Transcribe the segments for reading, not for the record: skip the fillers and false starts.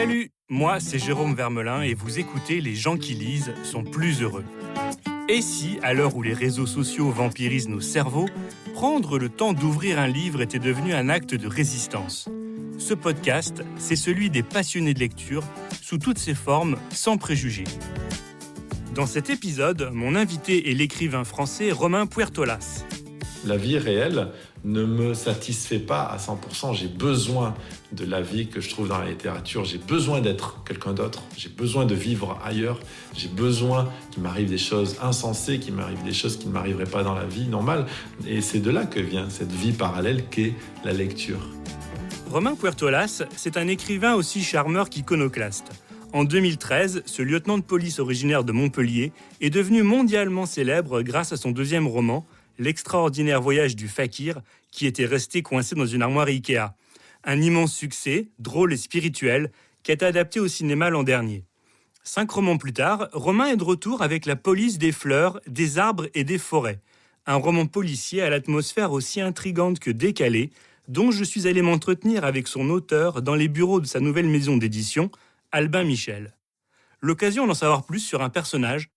Salut, moi c'est Jérôme Vermelin et vous écoutez Les gens qui lisent sont plus heureux. Et si, à l'heure où les réseaux sociaux vampirisent nos cerveaux, prendre le temps d'ouvrir un livre était devenu un acte de résistance? Ce podcast, c'est celui des passionnés de lecture, sous toutes ses formes, sans préjugés. Dans cet épisode, mon invité est l'écrivain français Romain Puertolas. La vie réelle ne me satisfait pas à 100%. J'ai besoin de la vie que je trouve dans la littérature. J'ai besoin d'être quelqu'un d'autre. J'ai besoin de vivre ailleurs. J'ai besoin qu'il m'arrive des choses insensées, qu'il m'arrive des choses qui ne m'arriveraient pas dans la vie normale. Et c'est de là que vient cette vie parallèle qu'est la lecture. Romain Puertolas, c'est un écrivain aussi charmeur qu'iconoclaste. En 2013, ce lieutenant de police originaire de Montpellier est devenu mondialement célèbre grâce à son deuxième roman, L'extraordinaire voyage du fakir, qui était resté coincé dans une armoire Ikea. Un immense succès, drôle et spirituel, qui a été adapté au cinéma l'an dernier. 5 romans plus tard, Romain est de retour avec La police des fleurs, des arbres et des forêts. Un roman policier à l'atmosphère aussi intrigante que décalée, dont je suis allé m'entretenir avec son auteur dans les bureaux de sa nouvelle maison d'édition, Albin Michel. L'occasion d'en savoir plus sur un personnage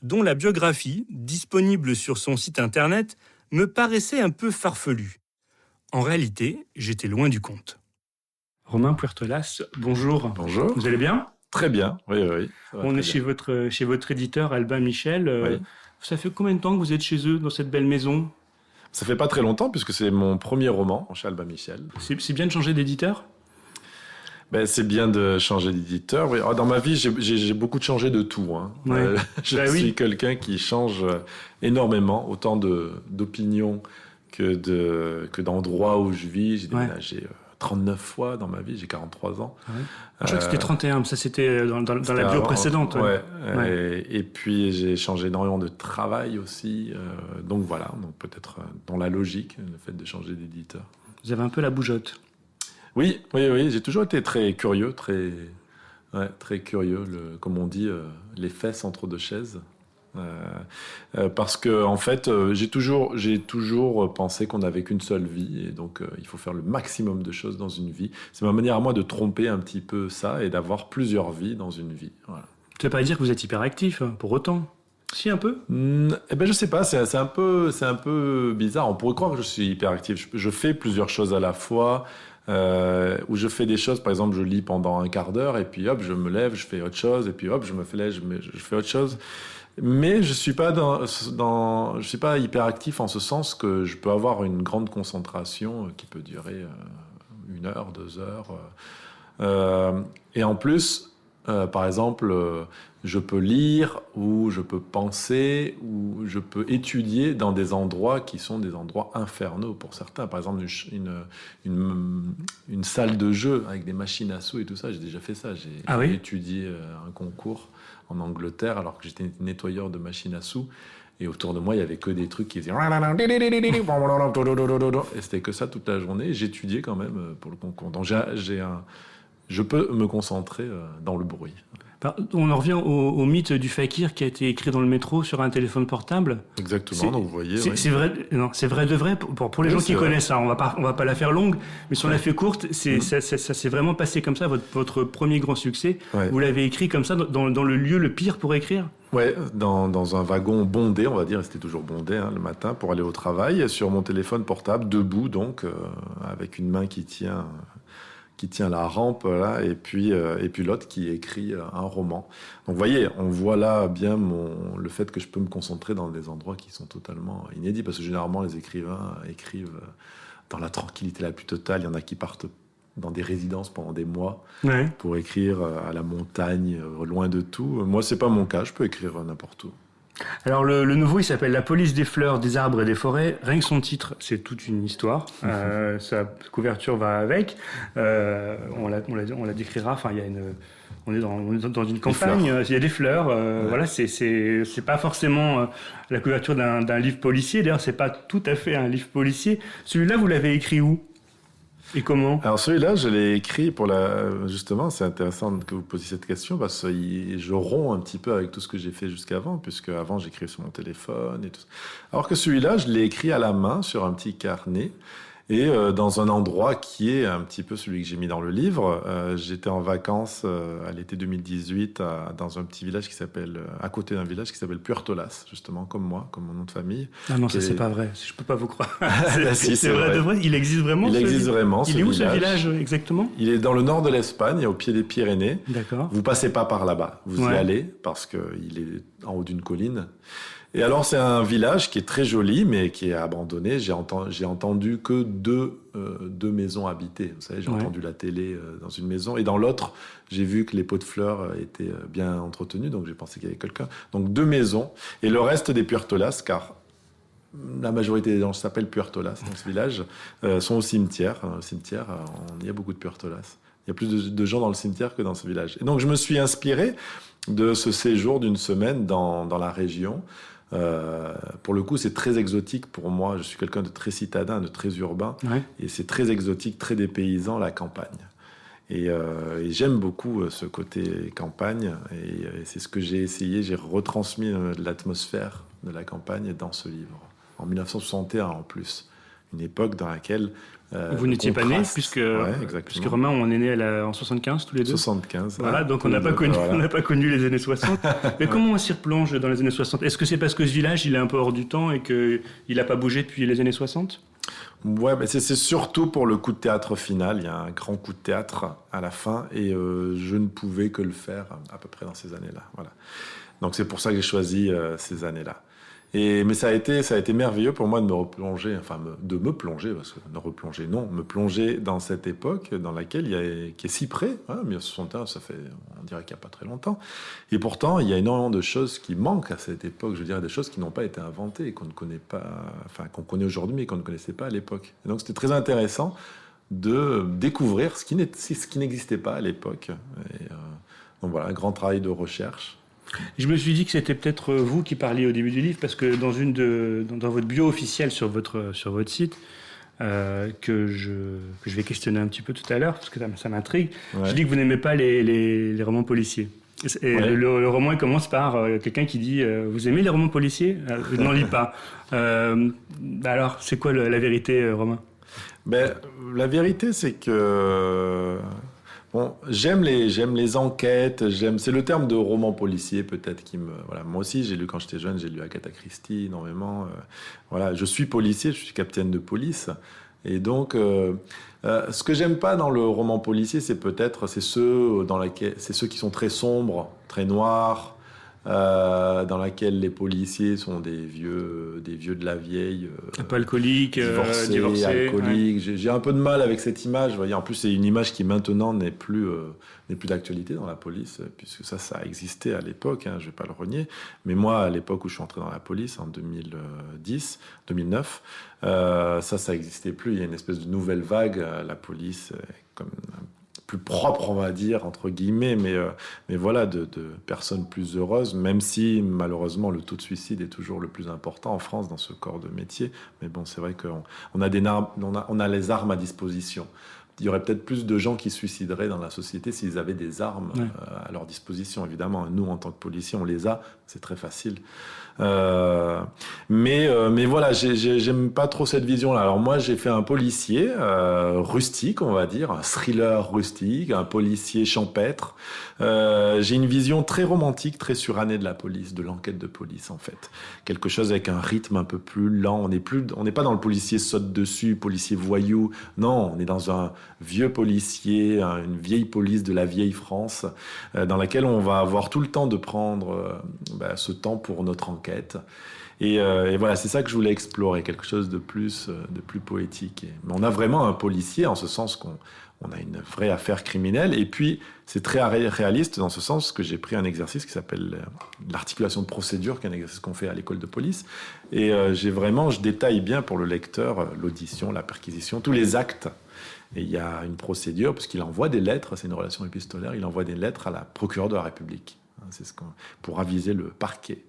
dont la biographie, disponible sur son site internet, me paraissait un peu farfelue. En réalité, j'étais loin du compte. Romain Puertolas, bonjour. Bonjour. Vous allez bien ? Très bien, oui. On est chez votre éditeur Albin Michel. Oui. Ça fait combien de temps que vous êtes chez eux, dans cette belle maison ? Ça fait pas très longtemps, puisque c'est mon premier roman chez Albin Michel. C'est bien de changer d'éditeur ? C'est bien de changer d'éditeur. Oui. Dans ma vie, j'ai beaucoup de changé de tout. Ouais. Je suis quelqu'un qui change énormément, autant d'opinions que d'endroits où je vis. J'ai déménagé 39 fois dans ma vie, j'ai 43 ans. Ouais. Je crois que c'était 31, mais ça c'était dans la bio précédente. Ouais. Et puis j'ai changé énormément de travail aussi. Donc voilà, peut-être dans la logique, le fait de changer d'éditeur. Vous avez un peu la bougeotte. Oui, j'ai toujours été très curieux, très curieux, comme on dit, les fesses entre deux chaises. Parce que en fait, j'ai toujours pensé qu'on n'avait qu'une seule vie, et donc il faut faire le maximum de choses dans une vie. C'est ma manière à moi de tromper un petit peu ça et d'avoir plusieurs vies dans une vie. Voilà. Ça veut pas dire que vous êtes hyperactif, pour autant. Si, un peu. Je sais pas, c'est un peu bizarre. On pourrait croire que je suis hyperactif. Je fais plusieurs choses à la fois. Où je fais des choses, par exemple, je lis pendant un quart d'heure et puis hop, je me lève, je fais autre chose et puis hop, je me lève, je fais autre chose. Mais je suis pas je suis pas hyperactif en ce sens que je peux avoir une grande concentration qui peut durer 1 heure, 2 heures. Et en plus, par exemple, je peux lire ou je peux penser ou je peux étudier dans des endroits qui sont des endroits infernaux pour certains. Par exemple, une salle de jeu avec des machines à sous et tout ça, j'ai déjà fait ça. J'ai étudié un concours en Angleterre alors que j'étais nettoyeur de machines à sous. Et autour de moi, il n'y avait que des trucs qui faisaient... Et c'était que ça toute la journée. J'étudiais quand même pour le concours. Donc je peux me concentrer dans le bruit. On en revient au mythe du fakir qui a été écrit dans le métro sur un téléphone portable. Exactement, donc vous voyez. C'est vrai, non, c'est vrai de vrai pour les gens qui connaissent ça. On va pas la faire longue, mais si on la fait courte, ça s'est vraiment passé comme ça. Votre premier grand succès, vous l'avez écrit comme ça dans le lieu le pire pour écrire. Ouais, dans un wagon bondé, on va dire, c'était toujours bondé le matin pour aller au travail, sur mon téléphone portable, debout donc, avec une main qui tient la rampe là, et puis l'autre qui écrit un roman. Donc vous voyez, on voit là bien le fait que je peux me concentrer dans des endroits qui sont totalement inédits, parce que généralement les écrivains écrivent dans la tranquillité la plus totale. Il y en a qui partent dans des résidences pendant des mois pour écrire à la montagne, loin de tout. Moi, c'est pas mon cas, je peux écrire n'importe où. Alors le nouveau, il s'appelle La police des fleurs, des arbres et des forêts. Rien que son titre, c'est toute une histoire. Sa couverture va avec. On la décrira. Enfin, on est dans une campagne. Il y a des fleurs. Voilà, c'est pas forcément la couverture d'un livre policier. D'ailleurs, c'est pas tout à fait un livre policier. Celui-là, vous l'avez écrit où ? Et comment ? Alors celui-là, je l'ai écrit justement, c'est intéressant que vous posiez cette question parce que je romps un petit peu avec tout ce que j'ai fait jusqu'avant, puisque avant j'écrivais sur mon téléphone et tout. Alors que celui-là, je l'ai écrit à la main sur un petit carnet et dans un endroit qui est un petit peu celui que j'ai mis dans le livre. J'étais en vacances à l'été 2018 dans un petit village qui s'appelle, à côté d'un village qui s'appelle Puertolas, justement, comme moi, comme mon nom de famille. Ah non, ça c'est pas vrai, je peux pas vous croire. Si, c'est vrai de vrai, il existe vraiment. Il existe vraiment. Il est où ce village exactement? Il est dans le nord de l'Espagne, au pied des Pyrénées. D'accord. Vous passez pas par là-bas, vous y allez parce que il est en haut d'une colline. Et alors, c'est un village qui est très joli, mais qui est abandonné. J'ai entendu que deux maisons habitées. Vous savez, j'ai entendu la télé dans une maison. Et dans l'autre, j'ai vu que les pots de fleurs étaient bien entretenus. Donc, j'ai pensé qu'il y avait quelqu'un. Donc, 2 maisons. Et le reste des Puertolas, car la majorité des gens s'appellent Puertolas dans ce village, sont au cimetière. Au cimetière, il y a beaucoup de Puertolas. Il y a plus de gens dans le cimetière que dans ce village. Et donc, je me suis inspiré de ce séjour d'une semaine dans la région. Pour le coup, c'est très exotique pour moi. Je suis quelqu'un de très citadin, de très urbain. Ouais. Et c'est très exotique, très dépaysant, la campagne. Et j'aime beaucoup ce côté campagne. Et c'est ce que j'ai essayé. J'ai retransmis l'atmosphère de la campagne dans ce livre. En 1961, en plus. Une époque dans laquelle... Vous n'étiez pas né, puisque Romain, on est né en 75 tous les deux. 75. Voilà, donc on n'a pas connu les années 60. Mais comment on s'y replonge dans les années 60 ? Est-ce que c'est parce que ce village, il est un peu hors du temps et qu'il n'a pas bougé depuis les années 60 ? Ouais, mais c'est surtout pour le coup de théâtre final. Il y a un grand coup de théâtre à la fin et je ne pouvais que le faire à peu près dans ces années-là. Voilà. Donc c'est pour ça que j'ai choisi ces années-là. Mais ça a été merveilleux pour moi de me replonger, de me plonger, parce que ne replonger, non, me plonger dans cette époque dans laquelle qui est si près, 1961, ça fait, on dirait qu'il n'y a pas très longtemps. Et pourtant, il y a énormément de choses qui manquent à cette époque, je dirais des choses qui n'ont pas été inventées, et qu'on ne connaît pas, qu'on connaît aujourd'hui, mais qu'on ne connaissait pas à l'époque. Et donc, c'était très intéressant de découvrir ce qui n'existait pas à l'époque. Donc voilà, un grand travail de recherche. Je me suis dit que c'était peut-être vous qui parliez au début du livre, parce que dans votre bio officiel sur votre site, que je vais questionner un petit peu tout à l'heure, parce que ça m'intrigue, je dis que vous n'aimez pas les romans policiers. Et le roman, il commence par quelqu'un qui dit « Vous aimez les romans policiers ?» Je n'en lis pas. Alors, c'est quoi la vérité, Romain ? La vérité, c'est que... Bon, j'aime les enquêtes, c'est le terme de roman policier peut-être qui me... Voilà, moi aussi, quand j'étais jeune, j'ai lu Agatha Christie énormément. Voilà, je suis policier, je suis capitaine de police. Et donc, ce que j'aime pas dans le roman policier, c'est ceux qui sont très sombres, très noirs, dans laquelle les policiers sont des vieux de la vieille, un peu alcooliques, divorcés, alcooliques. Ouais. J'ai un peu de mal avec cette image. Vous voyez, en plus, c'est une image qui maintenant n'est plus d'actualité dans la police, puisque ça a existé à l'époque. Je vais pas le renier. Mais moi, à l'époque où je suis entré dans la police, en 2009, ça existait plus. Il y a une espèce de nouvelle vague. La police, comme plus propre, on va dire, entre guillemets, mais voilà, de personnes plus heureuses, même si, malheureusement, le taux de suicide est toujours le plus important en France dans ce corps de métier. Mais bon, c'est vrai qu'on a les armes à disposition. Il y aurait peut-être plus de gens qui se suicideraient dans la société s'ils avaient des armes à leur disposition, évidemment. Nous, en tant que policiers, on les a, c'est très facile. Mais voilà, j'aime pas trop cette vision-là. Alors moi, j'ai fait un policier rustique, on va dire, un thriller rustique, un policier champêtre. J'ai une vision très romantique, très surannée de la police, de l'enquête de police, en fait. Quelque chose avec un rythme un peu plus lent. On n'est pas dans le policier saute dessus, policier voyou. Non, on est dans un vieux policier, une vieille police de la vieille France, dans laquelle on va avoir tout le temps de prendre ce temps pour notre enquête. Et voilà, c'est ça que je voulais explorer, quelque chose de plus poétique. Mais on a vraiment un policier, en ce sens qu'on a une vraie affaire criminelle. Et puis, c'est très réaliste dans ce sens que j'ai pris un exercice qui s'appelle l'articulation de procédure, qui est un exercice qu'on fait à l'école de police. Et je détaille bien pour le lecteur l'audition, la perquisition, tous les actes. Et il y a une procédure, puisqu'il envoie des lettres, c'est une relation épistolaire, il envoie des lettres à la procureure de la République. C'est pour aviser le parquet.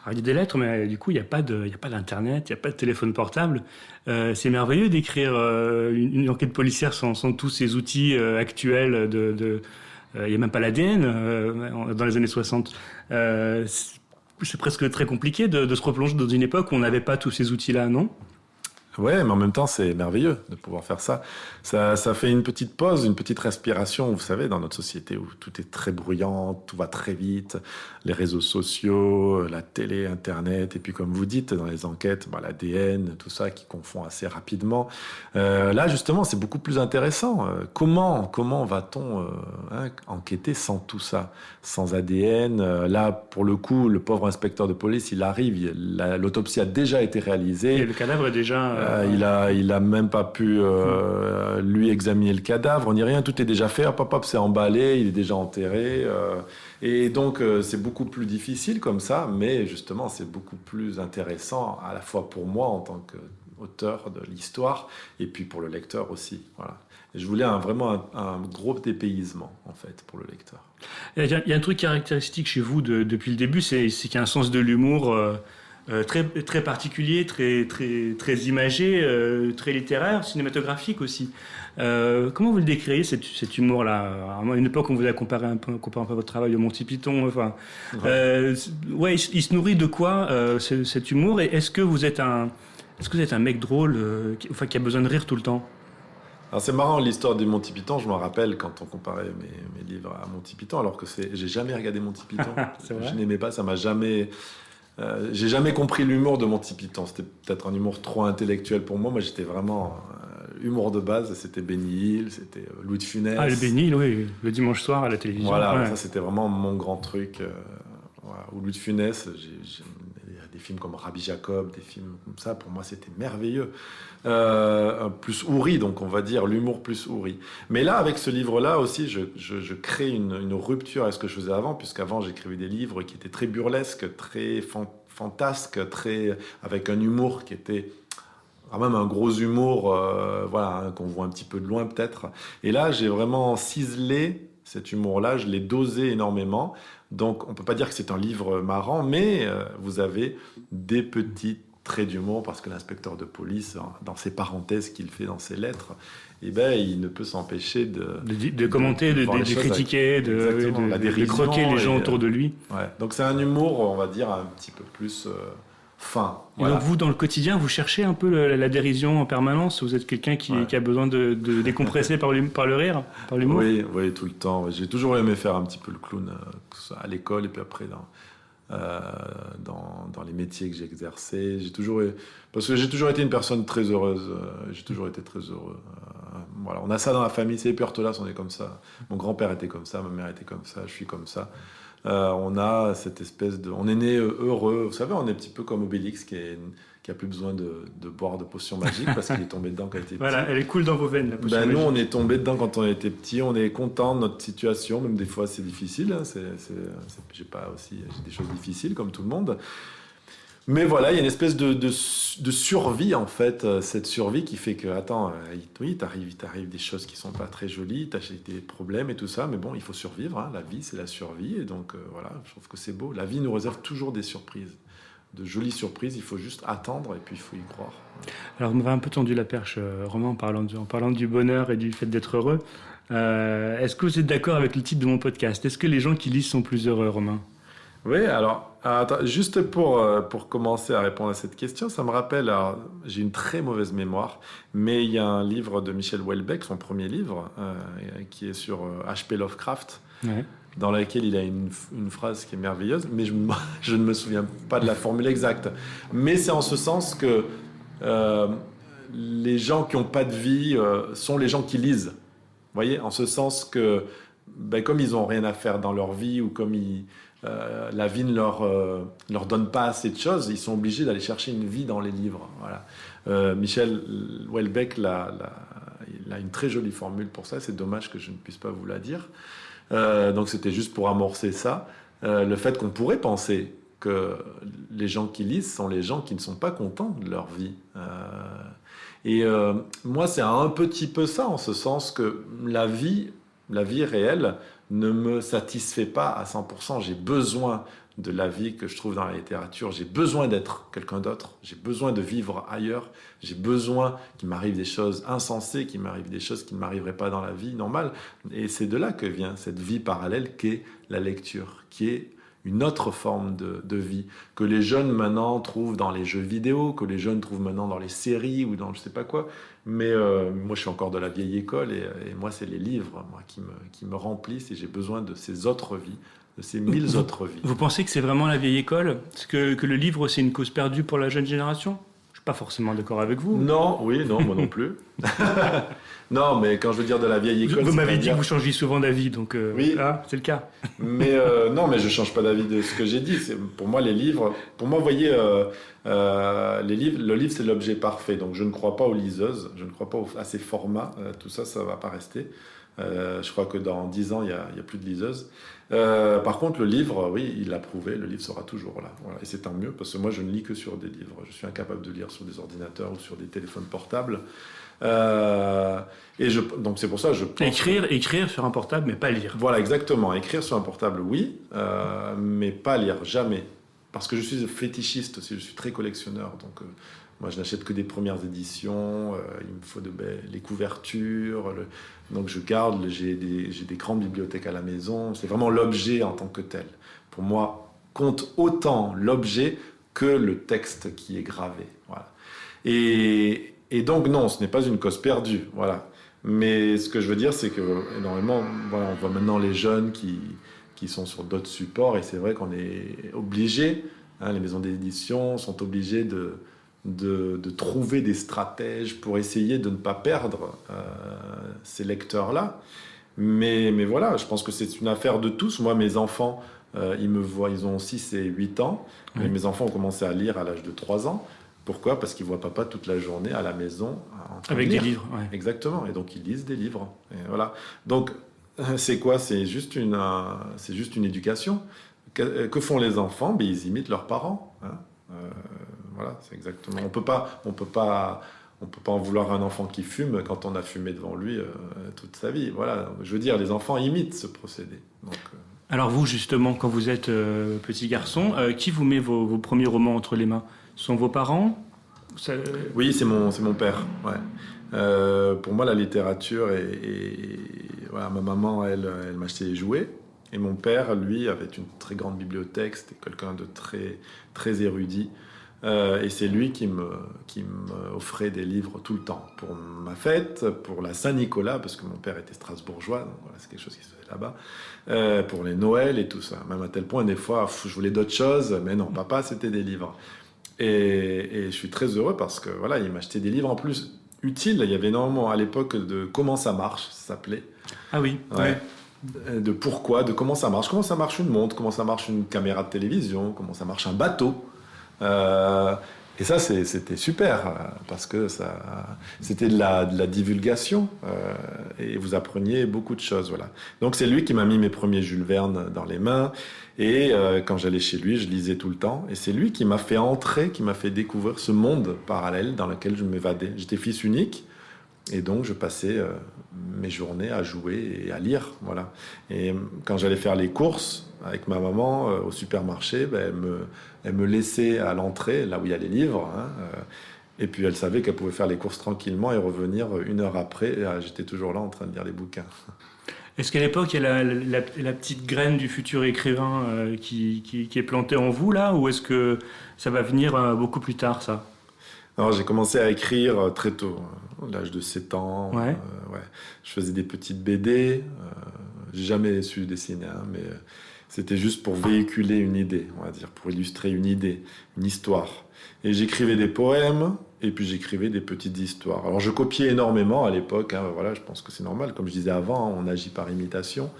Alors, il y a des lettres, mais du coup, il n'y a pas d'Internet, il n'y a pas de téléphone portable. C'est merveilleux d'écrire une enquête policière sans tous ces outils actuels. Il n'y a même pas l'ADN dans les années 60. C'est presque très compliqué de se replonger dans une époque où on n'avait pas tous ces outils-là, non ? Ouais, mais en même temps, c'est merveilleux de pouvoir faire ça. Ça fait une petite pause, une petite respiration. Vous savez, dans notre société où tout est très bruyant, tout va très vite, les réseaux sociaux, la télé, Internet, et puis comme vous dites, dans les enquêtes, l'ADN, tout ça qui confond assez rapidement. Là, justement, c'est beaucoup plus intéressant. Comment va-t-on enquêter sans tout ça, sans ADN? Là, pour le coup, le pauvre inspecteur de police, il arrive, l'autopsie a déjà été réalisée. Et le cadavre est déjà... Il a même pas pu lui examiner le cadavre, ni rien, tout est déjà fait, hop, c'est emballé, il est déjà enterré. Et donc c'est beaucoup plus difficile comme ça, mais justement c'est beaucoup plus intéressant à la fois pour moi en tant qu'auteur de l'histoire et puis pour le lecteur aussi. Voilà. Et je voulais vraiment un gros dépaysement en fait pour le lecteur. Il y a un truc caractéristique chez vous depuis le début, c'est qu'il y a un sens de l'humour très, très particulier, très imagé, très littéraire, cinématographique aussi. Comment vous le décrivez, cet humour-là? À une époque, on vous a comparé un peu votre travail au Monty Python. Enfin, il se nourrit de quoi cet humour? Et est-ce que vous êtes un mec drôle, qui a besoin de rire tout le temps? Alors c'est marrant l'histoire du Monty Python, je me rappelle quand on comparait mes livres à Monty Python, alors que j'ai jamais regardé Monty Python. Je n'aimais pas, ça m'a jamais... j'ai jamais compris l'humour de Monty Python. C'était peut-être un humour trop intellectuel pour moi. Moi, j'étais vraiment humour de base. C'était Benny Hill, c'était Louis de Funès. Ah, le Benny Hill, oui, le dimanche soir à la télévision. Voilà, ouais. ça c'était vraiment mon grand truc. Voilà. Ou Louis de Funès, il y a des films comme Rabbi Jacob, des films comme ça. Pour moi, c'était merveilleux. Plus ouri, donc on va dire l'humour plus ouri. Mais là, avec ce livre-là aussi, je crée une rupture avec ce que je faisais avant, puisqu'avant j'écrivais des livres qui étaient très burlesques, très fantasques, avec un humour qui était quand même un gros humour, qu'on voit un petit peu de loin peut-être. Et là, j'ai vraiment ciselé cet humour-là, je l'ai dosé énormément. Donc, on ne peut pas dire que c'est un livre marrant, mais vous avez des petits traits d'humour parce que l'inspecteur de police, dans ses parenthèses qu'il fait dans ses lettres, il ne peut s'empêcher de commenter, de critiquer, de croquer les gens autour de lui. Ouais. Donc c'est un humour, on va dire, un petit peu plus fin. Et donc vous, dans le quotidien, vous cherchez un peu la dérision en permanence? Vous êtes quelqu'un qui a besoin de décompresser par le rire, par l'humour? Oui, tout le temps. J'ai toujours aimé faire un petit peu le clown, que ce soit à l'école et puis après dans les métiers que j'ai exercés. Parce que j'ai toujours été une personne très heureuse. J'ai toujours été très heureux. Voilà, on a ça dans la famille. C'est les Puertolas, on est comme ça. Mon grand-père était comme ça, ma mère était comme ça, je suis comme ça. On a cette espèce de... On est né heureux. Vous savez, on est un petit peu comme Obélix qui a plus besoin de boire de potions magiques parce qu'il est tombé dedans quand il était petit. Voilà, elle est cool dans vos veines, la potion magique. Nous, on est tombé dedans quand on était petit. On est content de notre situation, même des fois c'est difficile. Hein. J'ai des choses difficiles comme tout le monde. Mais voilà, il y a une espèce de survie en fait, cette survie qui fait que, attends, oui, t'arrive des choses qui sont pas très jolies, t'as des problèmes et tout ça, mais bon, il faut survivre, hein. La vie, c'est la survie, et donc voilà, je trouve que c'est beau. La vie nous réserve toujours des surprises, de jolies surprises, il faut juste attendre et puis il faut y croire. Alors, vous m'avez un peu tendu la perche, Romain, en parlant du bonheur et du fait d'être heureux. Est-ce que vous êtes d'accord avec le titre de mon podcast? Est-ce que les gens qui lisent sont plus heureux, Romain? Oui, alors, attends, juste pour commencer à répondre à cette question, ça me rappelle, alors, j'ai une très mauvaise mémoire, mais il y a un livre de Michel Houellebecq, son premier livre, qui est sur H.P. Lovecraft, dans lequel il a une phrase qui est merveilleuse, mais je ne me souviens pas de la formule exacte. Mais c'est en ce sens que les gens qui n'ont pas de vie sont les gens qui lisent. Vous voyez, en ce sens que, comme ils n'ont rien à faire dans leur vie, ou comme la vie ne leur donne pas assez de choses, ils sont obligés d'aller chercher une vie dans les livres. Voilà. Michel Houellebecq il a une très jolie formule pour ça. C'est dommage que je ne puisse pas vous la dire. Donc c'était juste pour amorcer ça. Le fait qu'on pourrait penser que les gens qui lisent sont les gens qui ne sont pas contents de leur vie. Moi, c'est un petit peu ça, en ce sens que la vie réelle ne me satisfait pas à 100%. J'ai besoin de la vie que je trouve dans la littérature. J'ai besoin d'être quelqu'un d'autre. J'ai besoin de vivre ailleurs. J'ai besoin qu'il m'arrive des choses insensées, qu'il m'arrive des choses qui ne m'arriveraient pas dans la vie normale. Et c'est de là que vient cette vie parallèle qu'est la lecture, qui est une autre forme de vie que les jeunes maintenant trouvent dans les jeux vidéo, que les jeunes trouvent maintenant dans les séries ou dans je sais pas quoi. Mais moi, je suis encore de la vieille école et moi, c'est les livres moi, qui me remplissent et j'ai besoin de ces autres vies, de ces 1000 autres vies. Vous pensez que c'est vraiment la vieille école? Que le livre, c'est une cause perdue pour la jeune génération? Je suis pas forcément d'accord avec vous. Non, oui, non, moi non plus. Non, mais quand je veux dire de la vieille école... Vous m'avez dit que vous changez souvent d'avis, donc oui. là, c'est le cas. Mais non, mais je change pas d'avis de ce que j'ai dit. Pour moi, les livres... Pour moi, vous voyez, les livres, le livre, c'est l'objet parfait. Donc, je ne crois pas aux liseuses, je ne crois pas à ces formats. Tout ça, ça va pas rester. Je crois que dans 10 ans, il y a plus de liseuses. Par contre, le livre, oui, il l'a prouvé, le livre sera toujours là. Voilà. Et c'est tant mieux, parce que moi, je ne lis que sur des livres. Je suis incapable de lire sur des ordinateurs ou sur des téléphones portables. Donc c'est pour ça que je pense... Écrire sur un portable, mais pas lire. Voilà, exactement. Écrire sur un portable, oui, mais pas lire, jamais. Parce que je suis fétichiste aussi, je suis très collectionneur. Donc moi, je n'achète que des premières éditions, il me faut les couvertures. Donc je garde, j'ai des grandes bibliothèques à la maison. C'est vraiment l'objet en tant que tel. Pour moi, compte autant l'objet que le texte qui est gravé. Voilà. Et donc non, ce n'est pas une cause perdue, voilà. Mais ce que je veux dire, c'est que énormément, voilà, on voit maintenant les jeunes qui sont sur d'autres supports, et c'est vrai qu'on est obligé, les maisons d'édition sont obligées de trouver des stratèges pour essayer de ne pas perdre ces lecteurs-là. Mais voilà, je pense que c'est une affaire de tous. Moi, mes enfants, ils me voient, ils ont 6 et 8 ans, oui. Et mes enfants ont commencé à lire à l'âge de 3 ans. Pourquoi ? Parce qu'ils ne voient papa toute la journée à la maison en train avec de lire. Des livres. Ouais. Exactement. Et donc, ils lisent des livres. Et voilà. Donc, c'est quoi ? C'est juste une éducation. Que font les enfants ? Ben, ils imitent leurs parents. Hein. Voilà, c'est exactement. On peut pas en vouloir à un enfant qui fume quand on a fumé devant lui toute sa vie. Voilà. Je veux dire, les enfants imitent ce procédé. Donc, alors vous, justement, quand vous êtes petit garçon, qui vous met vos premiers romans entre les mains ? Ce sont vos parents ? Oui, c'est mon père. Ouais. Pour moi, la littérature voilà, ma maman, elle m'achetait des jouets. Et mon père, lui, avait une très grande bibliothèque. C'était quelqu'un de très, très érudit. Et c'est lui qui me offrait des livres tout le temps. Pour ma fête, pour la Saint-Nicolas, parce que mon père était strasbourgeois. Donc voilà, c'est quelque chose qui se faisait là-bas. Pour les Noëls et tout ça. Même à tel point, des fois, je voulais d'autres choses. Mais non, papa, c'était des livres. Et je suis très heureux parce que voilà, il m'achetait des livres en plus utiles. Il y avait énormément à l'époque de Comment ça marche, ça s'appelait. Ah oui. Ouais. De pourquoi, de comment ça marche une montre, comment ça marche une caméra de télévision, comment ça marche un bateau. Et ça, c'était super parce que c'était de la divulgation et vous appreniez beaucoup de choses. Voilà. Donc c'est lui qui m'a mis mes premiers Jules Verne dans les mains. Et quand j'allais chez lui, je lisais tout le temps. Et c'est lui qui m'a fait entrer, qui m'a fait découvrir ce monde parallèle dans lequel je m'évadais. J'étais fils unique. Et donc, je passais mes journées à jouer et à lire. Voilà. Et quand j'allais faire les courses avec ma maman au supermarché, ben, elle me laissait à l'entrée, là où il y a les livres. Hein, et puis, elle savait qu'elle pouvait faire les courses tranquillement et revenir 1 heure après. Et, j'étais toujours là en train de lire les bouquins. Est-ce qu'à l'époque, il y a la petite graine du futur écrivain qui est plantée en vous, là ? Ou est-ce que ça va venir beaucoup plus tard, ça ? Alors, j'ai commencé à écrire très tôt, à l'âge de 7 ans. Ouais. Ouais. Je faisais des petites BD. J'ai jamais su dessiner, hein, mais c'était juste pour véhiculer une idée, on va dire, pour illustrer une idée, une histoire. Et j'écrivais des poèmes, et puis j'écrivais des petites histoires. Alors, je copiais énormément à l'époque. Hein, voilà, je pense que c'est normal. Comme je disais avant, on agit par imitation.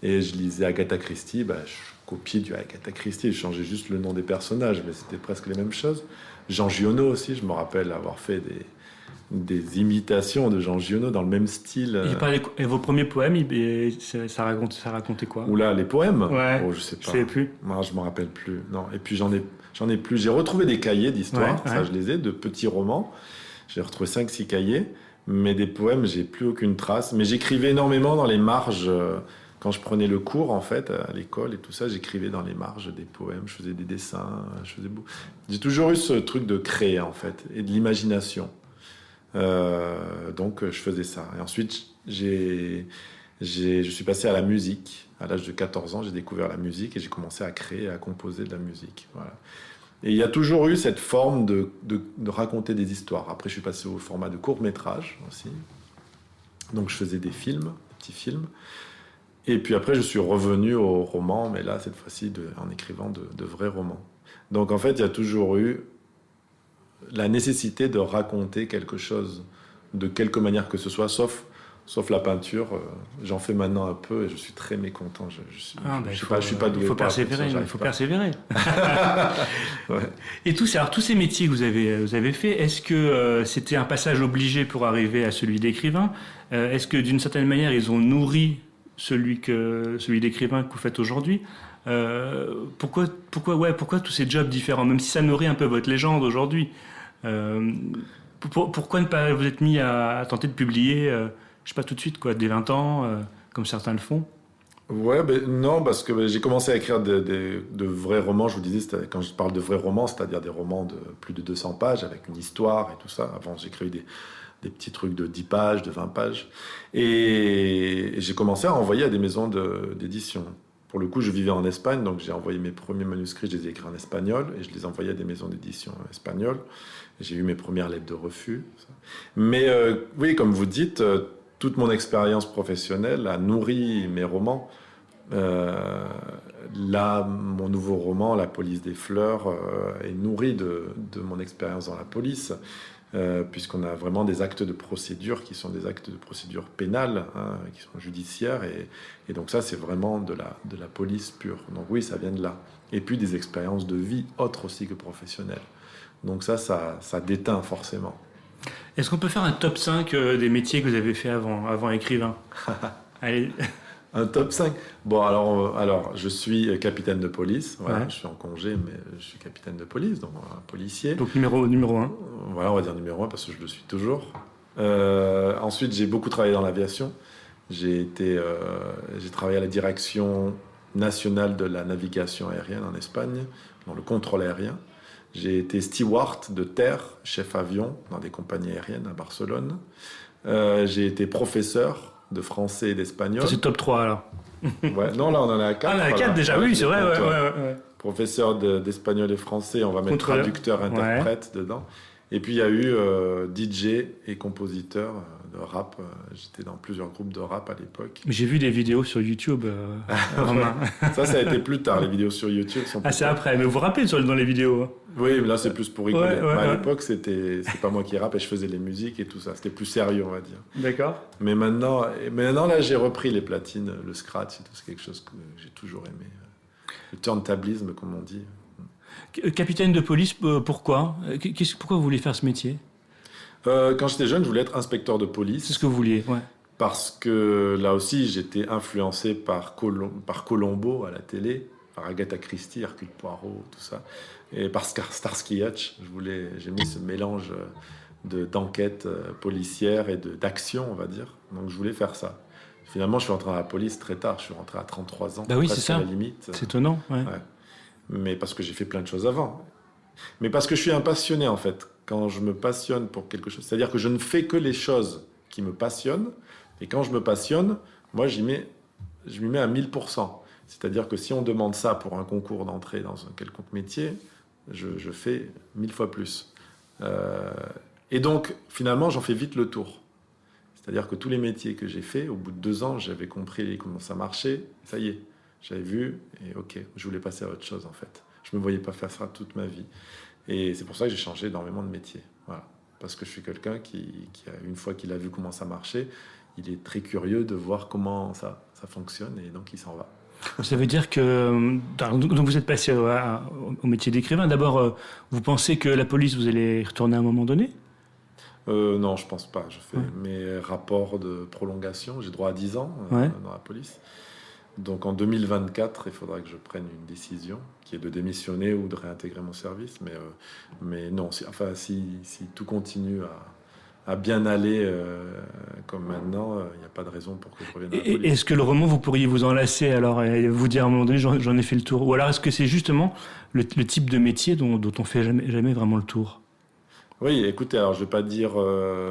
Et je lisais Agatha Christie. Je copiais du Agatha Christie. Je changeais juste le nom des personnages, mais c'était presque les mêmes choses. Jean Giono aussi, je me rappelle avoir fait des imitations de Jean Giono dans le même style. Et vos premiers poèmes, ça racontait quoi ? Oula, les poèmes ? Ouais, je sais pas. Je sais plus. Non, je me rappelle plus. Non. Et puis j'en ai plus. J'ai retrouvé des cahiers d'histoire, ça je les ai, de petits romans. J'ai retrouvé 5-6 cahiers, mais des poèmes, j'ai plus aucune trace. Mais j'écrivais énormément dans les marges. Quand je prenais le cours, en fait, à l'école et tout ça, j'écrivais dans les marges des poèmes, je faisais des dessins, j'ai toujours eu ce truc de créer, en fait, et de l'imagination. Donc, je faisais ça. Et ensuite, j'ai Je suis passé à la musique. À l'âge de 14 ans, j'ai découvert la musique et j'ai commencé à créer, à composer de la musique. Voilà. Et il y a toujours eu cette forme de raconter des histoires. Après, je suis passé au format de court-métrage aussi. Donc, je faisais des films, des petits films. Et puis après, je suis revenu au roman, mais là, cette fois-ci, en écrivant de vrais romans. Donc, en fait, il y a toujours eu la nécessité de raconter quelque chose de quelque manière que ce soit, sauf la peinture. J'en fais maintenant un peu et je suis très mécontent. Je suis pas doué. Il faut pour la persévérer. peinture, Il faut pas. persévérer. Ouais. Et tous ces métiers que vous avez faits, est-ce que c'était un passage obligé pour arriver à celui d'écrivain? Est-ce que d'une certaine manière, ils ont nourri celui d'écrivain que vous faites aujourd'hui? Pourquoi tous ces jobs différents, même si ça nourrit un peu votre légende aujourd'hui? Pourquoi ne pas vous être mis à tenter de publier, je sais pas tout de suite, dès 20 ans, comme certains le font? Ouais, non, parce que j'ai commencé à écrire de vrais romans. Je vous disais, quand je parle de vrais romans, c'est-à-dire des romans de plus de 200 pages avec une histoire et tout ça. Avant, j'écrivais des petits trucs de 10 pages, de 20 pages. Et j'ai commencé à envoyer à des maisons d'édition. Pour le coup, je vivais en Espagne, donc j'ai envoyé mes premiers manuscrits, je les ai écrits en espagnol, et je les envoyais à des maisons d'édition espagnoles. J'ai eu mes premières lettres de refus. Mais oui, comme vous dites, toute mon expérience professionnelle a nourri mes romans. Là, mon nouveau roman, La police des fleurs, est nourri de mon expérience dans la police. Puisqu'on a vraiment des actes de procédure qui sont des actes de procédure pénale, qui sont judiciaires, et donc ça c'est vraiment de la police pure. Donc oui, ça vient de là. Et puis des expériences de vie autres aussi que professionnelles. Donc ça déteint forcément. Est-ce qu'on peut faire un top 5 des métiers que vous avez fait avant écrivain? Allez. Un top 5. Bon, alors je suis capitaine de police. Voilà, Ouais. je suis en congé, mais je suis capitaine de police, donc un policier. Donc numéro 1. Voilà, on va dire numéro 1 parce que je le suis toujours. Ensuite, j'ai beaucoup travaillé dans l'aviation. J'ai travaillé à la direction nationale de la navigation aérienne en Espagne, dans le contrôle aérien. J'ai été steward de terre, chef avion dans des compagnies aériennes à Barcelone. J'ai été professeur de français et d'espagnol. Ça c'est top 3 alors. Ouais, non, là on en est à 4. Ah, on est à 4 déjà, oui, c'est vrai. Ouais. Professeur d'espagnol et français, on va mettre Contrôleur. traducteur, interprète dedans. Et puis il y a eu DJ et compositeur de rap. J'étais dans plusieurs groupes de rap à l'époque. Mais j'ai vu des vidéos sur YouTube. Romain. Ça a été plus tard. Les vidéos sur YouTube sont plus Ah, c'est tard. après. Mais vous vous rappelez dans les vidéos, hein? Oui, mais là c'est plus pour rigoler. Ouais, À l'époque, c'est pas moi qui rappe et je faisais les musiques et tout ça. C'était plus sérieux, on va dire. D'accord. Mais maintenant là, j'ai repris les platines, le scratch et tout. C'est quelque chose que j'ai toujours aimé. Le turntablisme, comme on dit. Capitaine de police, pourquoi? Pourquoi vous voulez faire ce métier? Quand j'étais jeune, je voulais être inspecteur de police. C'est ce que vous vouliez, ouais. Parce que là aussi, j'étais influencé par Colombo à la télé, par Agatha Christie, Hercule Poirot, tout ça, et par Starsky Hutch. J'ai mis ce mélange d'enquête policière et d'action, on va dire. Donc je voulais faire ça. Finalement, je suis rentré à la police très tard. Je suis rentré à 33 ans. Bah oui, presque c'est ça. à la limite. C'est étonnant, ouais. Ouais. Mais parce que j'ai fait plein de choses avant. Mais parce que je suis un passionné, en fait. Quand je me passionne pour quelque chose, c'est-à-dire que je ne fais que les choses qui me passionnent. Et quand je me passionne, moi, je m'y mets à 1000%. C'est-à-dire que si on demande ça pour un concours d'entrée dans un quelconque métier, je fais 1000 fois plus. Et donc, finalement, j'en fais vite le tour. C'est-à-dire que tous les métiers que j'ai faits, au bout de 2 ans, j'avais compris comment ça marchait. Ça y est, j'avais vu et ok, je voulais passer à autre chose en fait. Je ne me voyais pas faire ça toute ma vie. Et c'est pour ça que j'ai changé énormément de métier. Voilà. Parce que je suis quelqu'un qui une fois qu'il a vu comment ça marchait, il est très curieux de voir comment ça fonctionne et donc il s'en va. Ça veut dire que donc vous êtes passé au métier d'écrivain. D'abord, vous pensez que la police, vous allez y retourner à un moment donné? Non, je pense pas. Je fais mes rapports de prolongation. J'ai droit à 10 ans dans la police. Donc en 2024, il faudra que je prenne une décision qui est de démissionner ou de réintégrer mon service. Mais non, si tout continue à bien aller comme maintenant, il n'y a pas de raison pour que je revienne à la police. Est-ce que le roman, vous pourriez vous en lasser alors et vous dire à un moment donné, j'en ai fait le tour? Ou alors est-ce que c'est justement le type de métier dont on fait jamais vraiment le tour? Oui, écoutez, alors je ne vais pas dire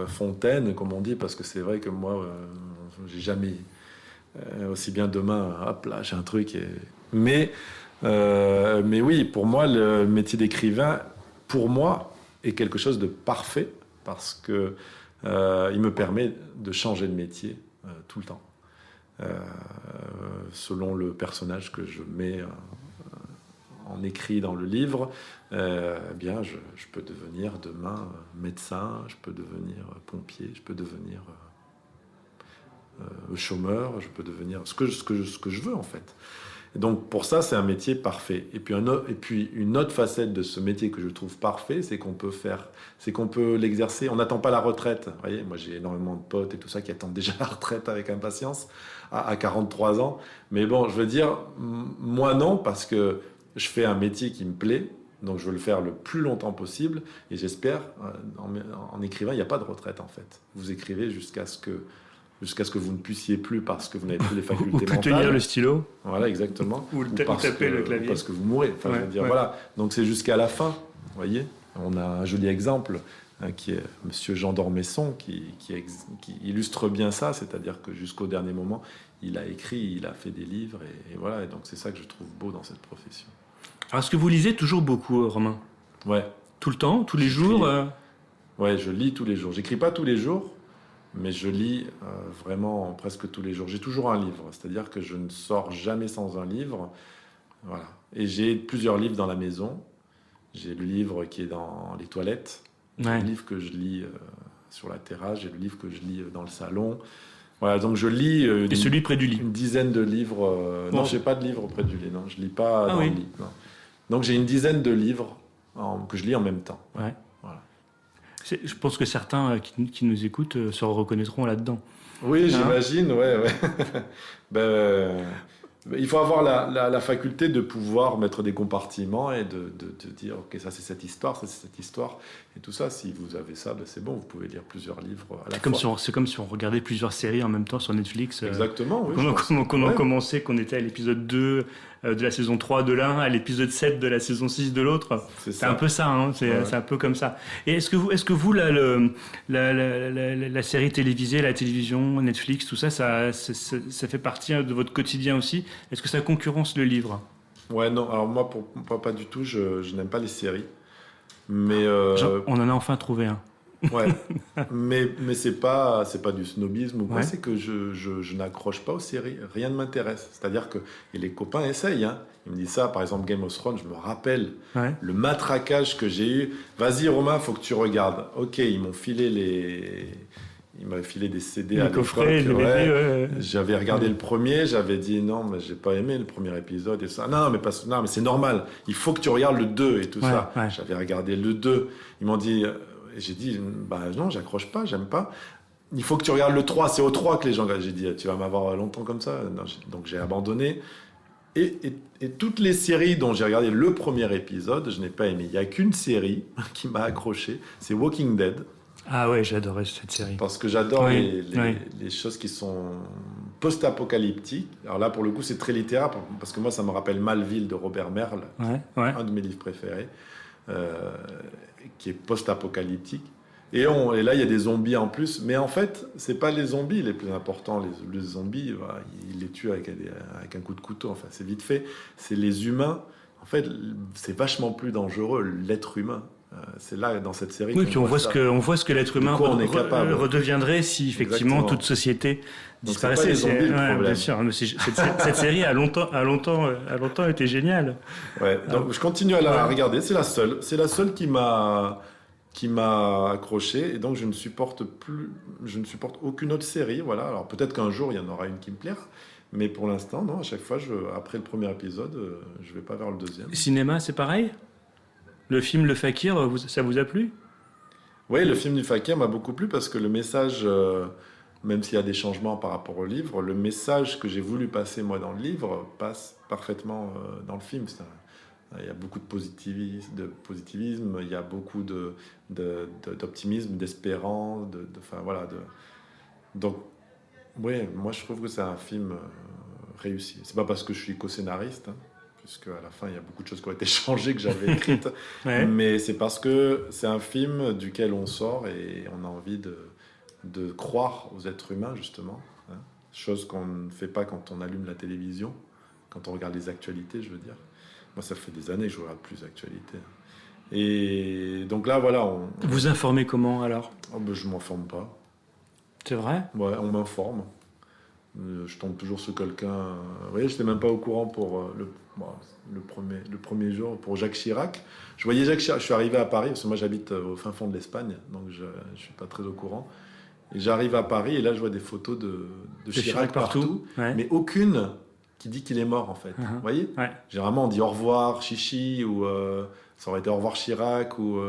fontaine, comme on dit, parce que c'est vrai que moi, j'ai jamais aussi bien demain, hop là, j'ai un truc. Mais oui, pour moi, le métier d'écrivain, pour moi, est quelque chose de parfait parce que il me permet de changer de métier tout le temps. Selon le personnage que je mets en écrit dans le livre, bien, je peux devenir demain médecin, je peux devenir pompier, je peux devenir chômeur, je peux devenir ce que je veux en fait. Et donc pour ça, c'est un métier parfait. Et puis une autre facette de ce métier que je trouve parfait, c'est qu'on peut l'exercer. On n'attend pas la retraite. Vous voyez, moi j'ai énormément de potes et tout ça qui attendent déjà la retraite avec impatience à 43 ans. Mais bon, je veux dire, moi non, parce que je fais un métier qui me plaît. Donc je veux le faire le plus longtemps possible. Et j'espère, en écrivant, il n'y a pas de retraite en fait. Vous écrivez jusqu'à ce que vous ne puissiez plus parce que vous n'avez plus les facultés mentales. Ou plus tenir le stylo. Voilà, exactement. Ou taper le clavier. Parce que vous mourrez. Enfin, je veux dire, voilà. Donc c'est jusqu'à la fin, vous voyez. On a un joli exemple qui est Monsieur Jean d'Ormesson qui illustre bien ça, c'est-à-dire que jusqu'au dernier moment, il a écrit, il a fait des livres, et voilà. Et donc c'est ça que je trouve beau dans cette profession. Alors, est-ce que vous lisez toujours beaucoup, Romain ? Ouais. Tout le temps, tous les jours Ouais, je lis tous les jours. J'écris pas tous les jours, mais je lis vraiment presque tous les jours. J'ai toujours un livre, c'est-à-dire que je ne sors jamais sans un livre. Voilà. Et j'ai plusieurs livres dans la maison. J'ai le livre qui est dans les toilettes, le livre que je lis sur la terrasse, j'ai le livre que je lis dans le salon. Voilà, donc je lis et celui près du lit. Une dizaine de livres. Non, j'ai pas de livre près du lit. Non, je lis pas dans le lit. Non. Donc j'ai une dizaine de livres que je lis en même temps. Ouais. Voilà. Je pense que certains qui nous écoutent se reconnaîtront là-dedans. Oui, j'imagine, ouais. Il faut avoir la faculté de pouvoir mettre des compartiments et de dire, ok, ça c'est cette histoire, ça c'est cette histoire, et tout ça, si vous avez ça, c'est bon, vous pouvez lire plusieurs livres à la fois. C'est comme si on regardait plusieurs séries en même temps sur Netflix. Exactement, oui. Qu'on a commencé, qu'on était à l'épisode 2 de la saison 3 de l'un, à l'épisode 7 de la saison 6 de l'autre. C'est un peu ça, hein, c'est un peu comme ça. Et est-ce que vous la série télévisée, la télévision, Netflix, tout ça, ça fait partie de votre quotidien aussi ? Est-ce que ça concurrence le livre ? Ouais, non, alors moi, pas du tout, je n'aime pas les séries. Mais on en a enfin trouvé un. Ouais, mais c'est pas du snobisme ou quoi, c'est que je n'accroche pas aux séries, rien ne m'intéresse. C'est-à-dire que et les copains essayent, hein. Ils me disent ça, par exemple Game of Thrones, je me rappelle le matraquage que j'ai eu. Vas-y Romain, faut que tu regardes. Ok, ils m'avaient filé des CD à coffrets, l'époque. J'avais regardé le premier, j'avais dit non, mais j'ai pas aimé le premier épisode et ça. Non, mais c'est normal. Il faut que tu regardes le 2 et tout ça. Ouais. J'avais regardé le 2. Ils m'ont dit. J'ai dit, non, j'accroche pas, j'aime pas. Il faut que tu regardes le 3, c'est au 3 que les gens... J'ai dit, tu vas m'avoir longtemps comme ça. Non, donc j'ai abandonné. Et toutes les séries dont j'ai regardé le premier épisode, je n'ai pas aimé. Il n'y a qu'une série qui m'a accroché, c'est Walking Dead. Ah ouais, j'adorais cette série. Parce que j'adore les choses qui sont post-apocalyptiques. Alors là, pour le coup, c'est très littéraire, parce que moi, ça me rappelle Malville de Robert Merle, un de mes livres préférés. Qui est post-apocalyptique. Et là, il y a des zombies en plus. Mais en fait, c'est pas les zombies les plus importants. Les zombies, ils les tuent avec un coup de couteau. Enfin, c'est vite fait. C'est les humains. En fait, c'est vachement plus dangereux, l'être humain. C'est là, dans cette série... Oui, puis on voit ce que l'être humain redeviendrait si, effectivement, toute société disparaissait. Donc, c'est pas les zombies, le problème. Bien sûr. Mais cette série a longtemps été géniale. Ouais, donc je continue à la regarder. C'est la seule qui m'a accroché. Et donc, je ne supporte aucune autre série. Voilà. Alors, peut-être qu'un jour, il y en aura une qui me plaira. Mais pour l'instant, non. À chaque fois, après le premier épisode, je ne vais pas vers le deuxième. Cinéma, c'est pareil ? Le film Le Fakir, ça vous a plu ? Oui, le film du Fakir m'a beaucoup plu parce que le message, même s'il y a des changements par rapport au livre, le message que j'ai voulu passer moi dans le livre passe parfaitement dans le film. Il y a beaucoup de positivisme, il y a beaucoup d'optimisme, d'espérance, donc, oui, moi je trouve que c'est un film réussi. C'est pas parce que je suis co-scénariste, hein, puisque à la fin, il y a beaucoup de choses qui ont été changées que j'avais écrites. Mais c'est parce que c'est un film duquel on sort et on a envie de croire aux êtres humains, justement. Hein. chose qu'on ne fait pas quand on allume la télévision, quand on regarde les actualités, je veux dire. Moi, ça fait des années que je ne regarde plus l'actualité. Et donc là, voilà. Vous informez comment alors? Je ne m'informe pas. C'est vrai? Ouais, on m'informe. Je tombe toujours sur quelqu'un. Vous voyez, je n'étais même pas au courant pour le premier jour, pour Jacques Chirac. Je voyais Jacques Chirac, je suis arrivé à Paris, parce que moi j'habite au fin fond de l'Espagne, donc je ne suis pas très au courant. Et j'arrive à Paris, et là je vois des photos de Chirac partout, ouais. Mais aucune qui dit qu'il est mort, en fait. Vous voyez? Ouais. Généralement, on dit au revoir, Chichi, ou ça aurait été au revoir Chirac, ou...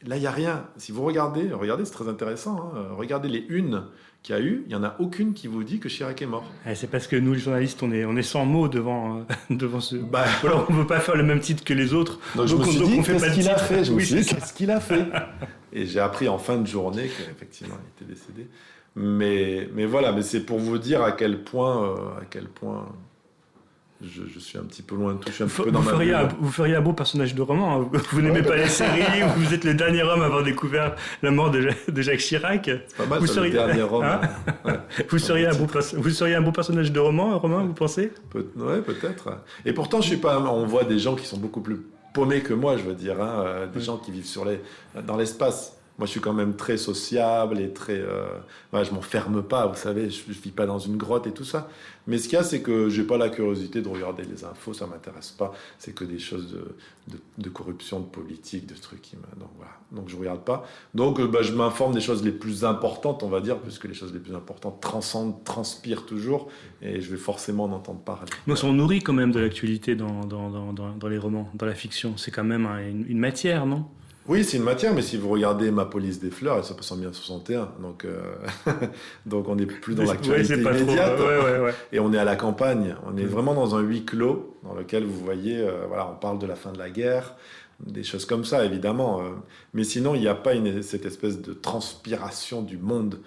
Là, il n'y a rien. Si vous regardez, c'est très intéressant, hein, regardez les unes qu'il y a eu, il n'y en a aucune qui vous dit que Chirac est mort. C'est parce que nous, les journalistes, on est sans mots devant ce... Alors, on ne veut pas faire le même titre que les autres. Donc je me suis dit, qu'est-ce qu'il a fait? Je me suis dit, c'est qu'est-ce qu'il a fait? Et j'ai appris en fin de journée qu'effectivement, il était décédé. Mais voilà, mais c'est pour vous dire à quel point je suis un petit peu loin de tout. Je suis un petit peu dans ma bulle. Vous feriez un beau personnage de roman. Hein. Vous n'aimez pas les séries, vous êtes le dernier homme à avoir découvert la mort de Jacques Chirac. C'est pas mal, le dernier homme. Hein vous seriez un beau personnage de roman, vous pensez? Ouais, peut-être. Et pourtant, je suis pas. On voit des gens qui sont beaucoup plus paumés que moi, je veux dire. Hein, des gens qui vivent dans l'espace. Moi, je suis quand même très sociable et très... je m'enferme pas, vous savez, je vis pas dans une grotte et tout ça. Mais ce qu'il y a, c'est que j'ai pas la curiosité de regarder les infos, ça m'intéresse pas. C'est que des choses de corruption, de politique, de trucs qui me... Donc voilà, donc je regarde pas. Donc je m'informe des choses les plus importantes, on va dire, puisque les choses les plus importantes transpirent toujours, et je vais forcément en entendre parler. Donc on nourrit quand même de l'actualité dans les romans, dans la fiction. C'est quand même une matière, non ? Oui, c'est une matière, mais si vous regardez Ma police des fleurs, elle se passe en 1961, donc on n'est plus dans l'actualité immédiate, ouais. Et on est à la campagne, on est vraiment dans un huis clos, dans lequel vous voyez, on parle de la fin de la guerre, des choses comme ça, évidemment, mais sinon, il n'y a pas cette espèce de transpiration du monde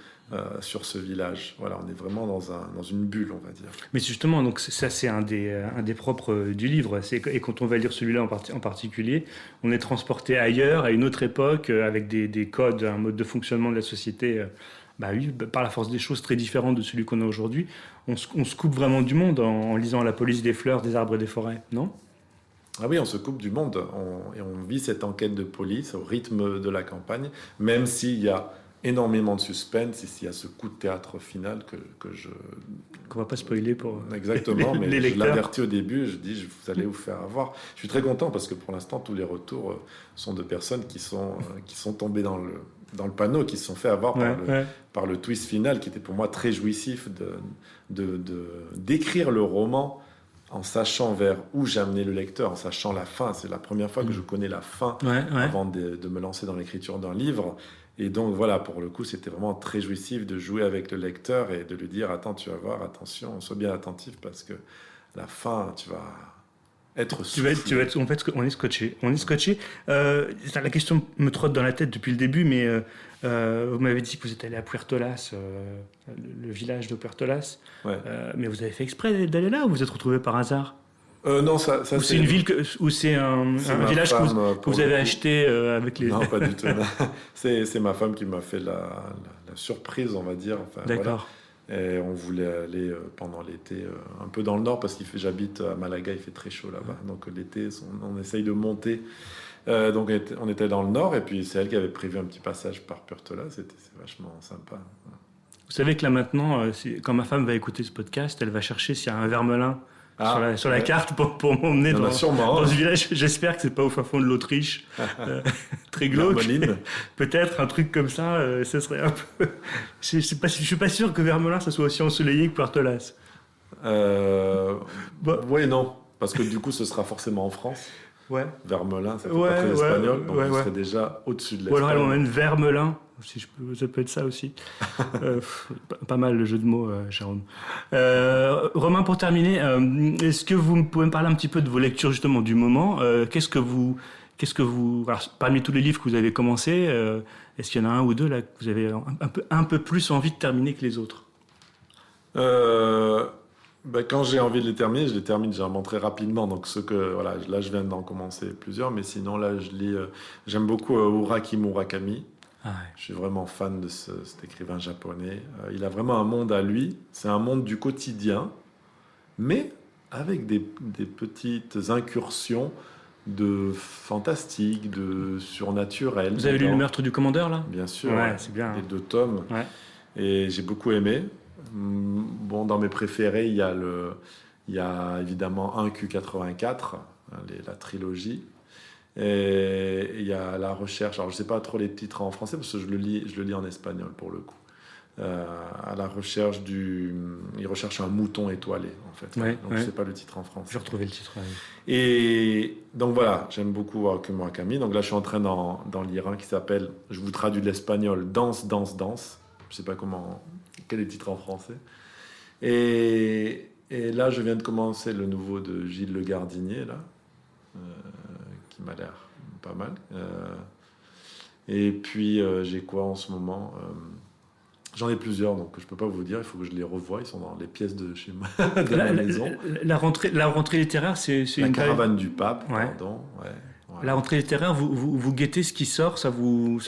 sur ce village. Voilà, on est vraiment dans une bulle, on va dire. Mais justement, donc ça c'est un des propres du livre. Et quand on va lire celui-là en particulier, on est transporté ailleurs, à une autre époque, avec des codes, un mode de fonctionnement de la société, par la force des choses très différent de celui qu'on a aujourd'hui. On se coupe vraiment du monde en lisant La police des fleurs, des arbres et des forêts, non ? Ah oui, on se coupe du monde. Et on vit cette enquête de police au rythme de la campagne, même s'il y a énormément de suspense, ici il y a ce coup de théâtre final qu'on va pas spoiler pour exactement, mais les je lecteurs. L'avertis au début, je dis vous allez vous faire avoir. Je suis très content parce que pour l'instant tous les retours sont de personnes qui sont tombées dans le panneau, qui se sont fait avoir par le twist final qui était pour moi très jouissif d'écrire le roman en sachant vers où j'amenais le lecteur, en sachant la fin. C'est la première fois que je connais la fin avant de me lancer dans l'écriture d'un livre. Et donc voilà, pour le coup, c'était vraiment très jouissif de jouer avec le lecteur et de lui dire « Attends, tu vas voir, attention, sois bien attentif parce que à la fin, tu vas être soufflé. » En fait, on est scotché. La question me trotte dans la tête depuis le début, mais vous m'avez dit que vous êtes allé à Puertolas, le village de Puertolas. Ouais. Mais vous avez fait exprès d'aller là ou vous êtes retrouvé par hasard ? Non, ça ou c'est une ville ou c'est un village que vous avez acheté avec les... Non, pas du tout. C'est ma femme qui m'a fait la surprise, on va dire. Enfin, d'accord. Voilà. Et on voulait aller pendant l'été un peu dans le nord parce j'habite à Malaga, il fait très chaud là-bas. Donc l'été, on essaye de monter. Donc on était dans le nord et puis c'est elle qui avait prévu un petit passage par Puertola. C'est vachement sympa. Vous savez que là maintenant, quand ma femme va écouter ce podcast, elle va chercher s'il y a un vermelin sur la carte pour m'emmener dans ce village. J'espère que c'est pas au fin fond de l'Autriche, très glauque. Peut-être un truc comme ça, ce serait un peu... Je suis pas sûr que Vermelin ça soit aussi ensoleillé que Puertolas. Oui, non, parce que du coup ce sera forcément en France. Ouais. Vermelin, ça fait pas très espagnol, donc vous serez déjà au-dessus de l'Espagne. Ou alors elle emmène Vermelin, si je peux, ça peut être ça aussi. Pas mal le jeu de mots, Jérôme. Romain, pour terminer, est-ce que vous pouvez me parler un petit peu de vos lectures justement du moment ? Qu'est-ce que vous alors, parmi tous les livres que vous avez commencés, est-ce qu'il y en a un ou deux là que vous avez un peu plus envie de terminer que les autres ? Quand j'ai envie de les terminer, je les termine généralement très rapidement. Donc là, je viens d'en commencer plusieurs, mais sinon là, je lis. J'aime beaucoup Haruki Murakami. Ah ouais. Je suis vraiment fan de cet écrivain japonais. Il a vraiment un monde à lui. C'est un monde du quotidien, mais avec des petites incursions de fantastique, de surnaturel. Vous avez lu Le Meurtre du Commandeur, là ? Bien sûr, Ouais, c'est bien. Les 2 tomes. Ouais. Et j'ai beaucoup aimé. Bon, dans mes préférés, il y a évidemment 1Q84, la trilogie. Et il y a La Recherche. Alors, je ne sais pas trop les titres en français parce que je le lis en espagnol pour le coup. À la recherche il recherche un mouton étoilé en fait. Ouais, donc je ne sais pas le titre en français. J'ai retrouvé le titre. Ouais. Et donc voilà, j'aime beaucoup Haruki Murakami. Donc là, je suis en train d'en lire un qui s'appelle, je vous traduis de l'espagnol, Danse, danse, danse. Je ne sais pas quel est le titre en français. Et là, je viens de commencer le nouveau de Gilles Le Gardinier là, qui m'a l'air pas mal. Et puis j'ai quoi en ce moment? J'en ai plusieurs, donc je peux pas vous dire. Il faut que je les revoie. Ils sont dans les pièces de chez moi, de la maison. La rentrée littéraire, c'est La une caravane du pape, ouais. pardon. Ouais. La rentrée littéraire, vous guettez ce qui sort, ça vous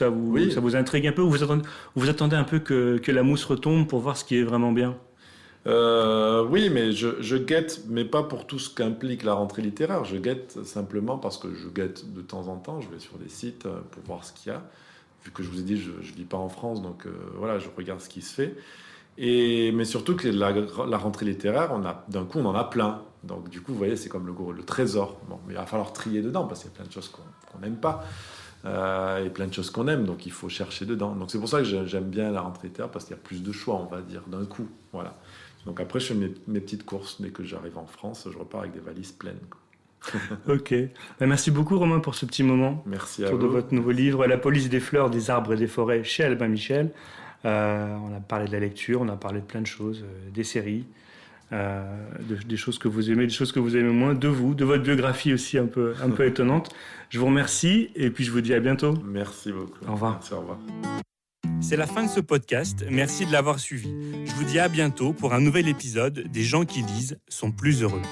intrigue un peu, ou vous attendez un peu que la mousse retombe pour voir ce qui est vraiment bien? Oui, mais je guette, mais pas pour tout ce qu'implique la rentrée littéraire. Je guette simplement parce que je guette de temps en temps. Je vais sur des sites pour voir ce qu'il y a. Vu que je vous ai dit, je ne lis pas en France, donc voilà, je regarde ce qui se fait. Mais surtout que la rentrée littéraire, d'un coup, on en a plein. Donc du coup, vous voyez, c'est comme le trésor. Bon, mais il va falloir trier dedans, parce qu'il y a plein de choses qu'on n'aime pas, et plein de choses qu'on aime, donc il faut chercher dedans. Donc c'est pour ça que j'aime bien la rentrée littéraire, parce qu'il y a plus de choix, on va dire, d'un coup. Voilà. Donc après, je fais mes petites courses. Dès que j'arrive en France, je repars avec des valises pleines. Ok. Merci beaucoup, Romain, pour ce petit moment. Merci à autour vous. de votre nouveau livre, La police des fleurs, des arbres et des forêts, chez Albin Michel. On a parlé de la lecture, on a parlé de plein de choses, des séries, des choses que vous aimez, des choses que vous aimez moins, de vous, de votre biographie aussi un peu étonnante. Je vous remercie et puis je vous dis à bientôt. Merci beaucoup. Au revoir. Merci, au revoir. C'est la fin de ce podcast. Merci de l'avoir suivi. Je vous dis à bientôt pour un nouvel épisode des gens qui lisent sont plus heureux.